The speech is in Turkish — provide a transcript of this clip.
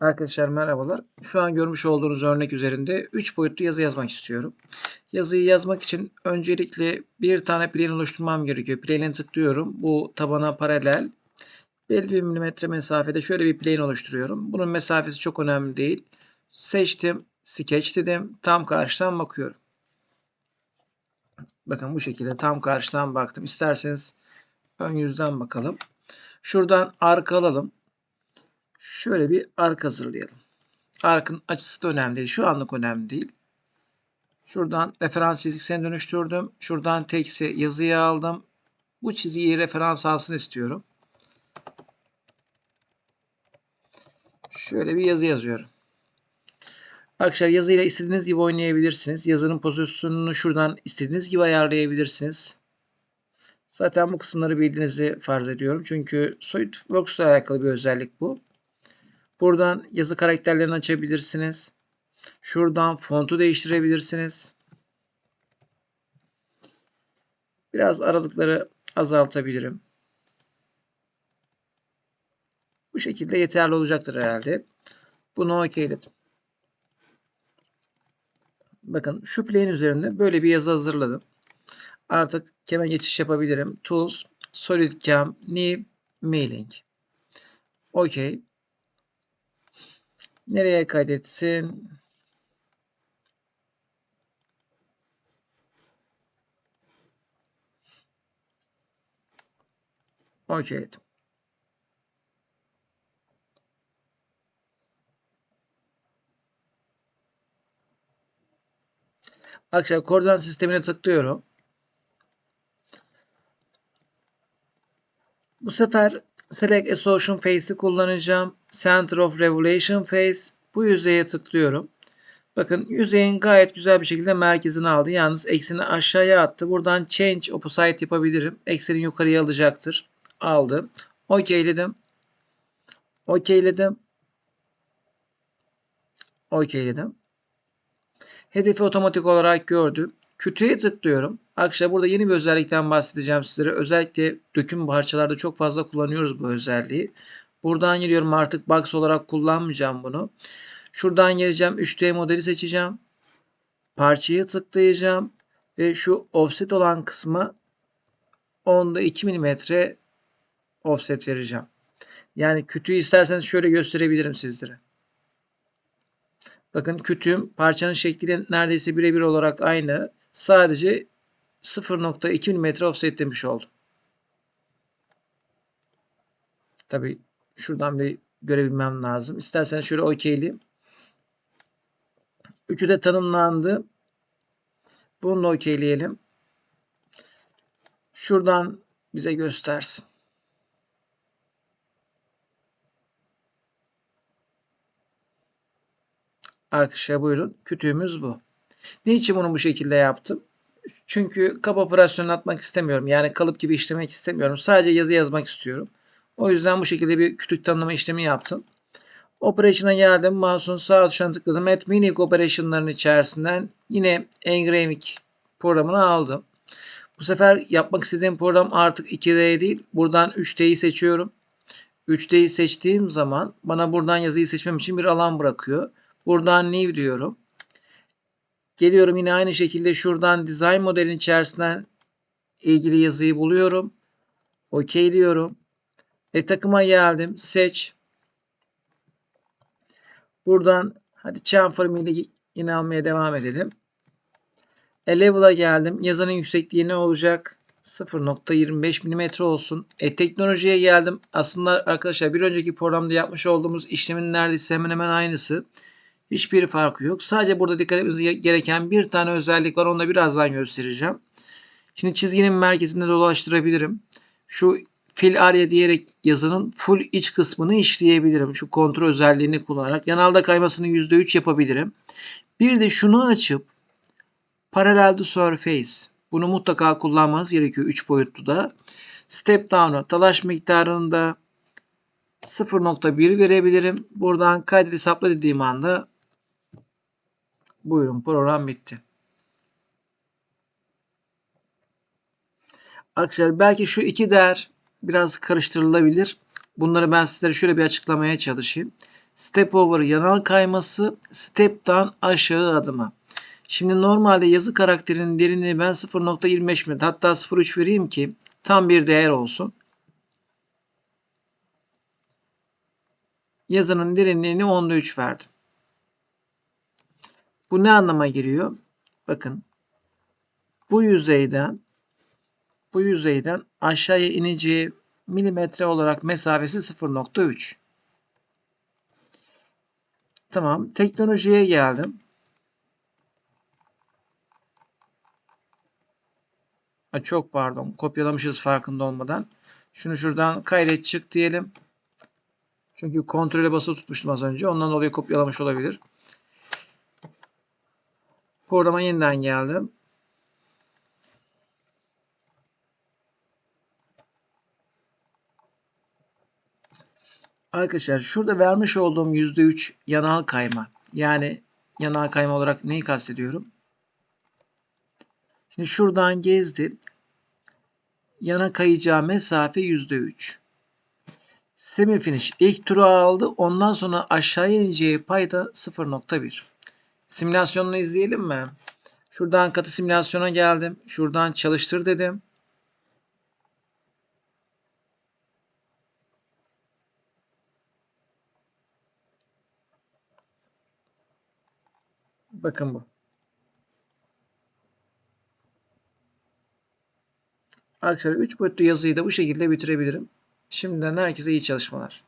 Arkadaşlar merhabalar. Şu an görmüş olduğunuz örnek üzerinde 3 boyutlu yazı yazmak istiyorum. Yazıyı yazmak için öncelikle bir tane plane oluşturmam gerekiyor. Plane'e tıklıyorum. Bu tabana paralel. Belli bir milimetre mesafede şöyle bir plane oluşturuyorum. Bunun mesafesi çok önemli değil. Seçtim. Sketch dedim. Tam karşıdan bakıyorum. Bakın bu şekilde tam karşıdan baktım. İsterseniz ön yüzden bakalım. Şuradan arka alalım. Şöyle bir arka hazırlayalım. Arkın açısı da önemli değil. Şu anlık önemli değil. Şuradan referans çizgisine dönüştürdüm. Şuradan teksti yazıyı aldım. Bu çizgiyi referans alsın istiyorum. Şöyle bir yazı yazıyorum. Arkadaşlar yazıyla istediğiniz gibi oynayabilirsiniz. Yazının pozisyonunu şuradan istediğiniz gibi ayarlayabilirsiniz. Zaten bu kısımları bildiğinizi farz ediyorum. Çünkü SolidWorks ile alakalı bir özellik bu. Buradan yazı karakterlerini açabilirsiniz. Şuradan fontu değiştirebilirsiniz. Biraz aralıkları azaltabilirim. Bu şekilde yeterli olacaktır herhalde. Bunu okeyledim. Bakın şu plane üzerinde böyle bir yazı hazırladım. Artık hemen geçiş yapabilirim. Tools, SolidCam, New, Mailing. Okey. Nereye kaydetsin? Okeyledim. Arkadaşlar koordinat sistemine tıklıyorum. Bu sefer Select Association Face'i kullanacağım. Center of Revolution Face. Bu yüzeye tıklıyorum. Bakın yüzeyin gayet güzel bir şekilde merkezine aldı. Yalnız ekseni aşağıya attı. Buradan Change Opposite yapabilirim. Ekseni yukarıya alacaktır. Aldım. Okeyledim. Okeyledim. Okeyledim. Hedefi otomatik olarak gördü. Kütüğe tıklıyorum. Arkadaşlar burada yeni bir özellikten bahsedeceğim sizlere. Özellikle döküm parçalarda çok fazla kullanıyoruz bu özelliği. Buradan geliyorum, artık box olarak kullanmayacağım bunu. Şuradan geleceğim. 3D modeli seçeceğim. Parçayı tıklayacağım. Ve şu offset olan kısmı 10'da 2 mm offset vereceğim. Yani kütüğü isterseniz şöyle gösterebilirim sizlere. Bakın kütüğüm parçanın şekliyle neredeyse birebir olarak aynı. Sadece 0.2 mm offsetlemiş oldum. Tabi şuradan bir görebilmem lazım. İsterseniz şöyle okeyleyeyim. Üçü de tanımlandı. Bunu da okeyleyelim. Şuradan bize göstersin. Arkadaşlar buyurun. Kütüğümüz bu. Niçin bunu bu şekilde yaptım? Çünkü kaba operasyonu atmak istemiyorum. Yani kalıp gibi işlemek istemiyorum. Sadece yazı yazmak istiyorum. O yüzden bu şekilde bir kütük tanımlama işlemi yaptım. Operation'a geldim. Mouse'un sağ tuşuna tıkladım. Add Mini Operation'ların içerisinden yine Engraving programını aldım. Bu sefer yapmak istediğim program artık 2D değil. Buradan 3D'yi seçiyorum. 3D'yi seçtiğim zaman bana buradan yazıyı seçmem için bir alan bırakıyor. Buradan New diyorum. Geliyorum yine aynı şekilde şuradan Design modelin içerisinden ilgili yazıyı buluyorum. OK diyorum. Takıma geldim. Seç. Buradan hadi chamfer ile yine almaya devam edelim. Level'a geldim. Yazının yüksekliği ne olacak? 0.25 mm olsun. Teknolojiye geldim. Aslında arkadaşlar bir önceki programda yapmış olduğumuz işlemin neredeyse hemen hemen aynısı. Hiçbir farkı yok. Sadece burada dikkat etmemiz gereken bir tane özellik var. Onu da birazdan göstereceğim. Şimdi çizginin merkezinde dolaştırabilirim. Şu fill area diyerek yazının full iç kısmını işleyebilirim. Şu kontrol özelliğini kullanarak. Yanalda kaymasını %3 yapabilirim. Bir de şunu açıp Parallel to Surface. Bunu mutlaka kullanmanız gerekiyor 3 boyutlu da. Step down'u talaş miktarını da 0.1 verebilirim. Buradan kaydet hesapla dediğim anda buyurun program bitti. Arkadaşlar belki şu iki değer biraz karıştırılabilir. Bunları ben sizlere şöyle bir açıklamaya çalışayım. Step over yanal kayması, step down aşağı adımı. Şimdi normalde yazı karakterinin derinliği ben 0.25 mm, hatta 0.3 vereyim ki tam bir değer olsun. Yazının derinliğini 10'da 3 verdim. Bu ne anlama geliyor? Bakın. Bu yüzeyden aşağıya ineceği milimetre olarak mesafesi 0.3. Tamam. Teknolojiye geldim. Çok pardon. Kopyalamışız farkında olmadan. Şunu şuradan kaydet çık diyelim. Çünkü kontrole basılı tutmuştum az önce. Ondan dolayı kopyalamış olabilir. Programa yeniden geldim. Arkadaşlar şurada vermiş olduğum %3 yanal kayma. Yani yanal kayma olarak neyi kastediyorum? Şimdi şuradan gezdi. Yana kayacağı mesafe %3. Semi finish ilk turu aldı. Ondan sonra aşağıya ineceği payda 0.1. Simülasyonunu izleyelim mi? Şuradan katı simülasyona geldim. Şuradan çalıştır dedim. Bakın bu. Arkadaşlar 3 boyutlu yazıyı da bu şekilde bitirebilirim. Şimdiden herkese iyi çalışmalar.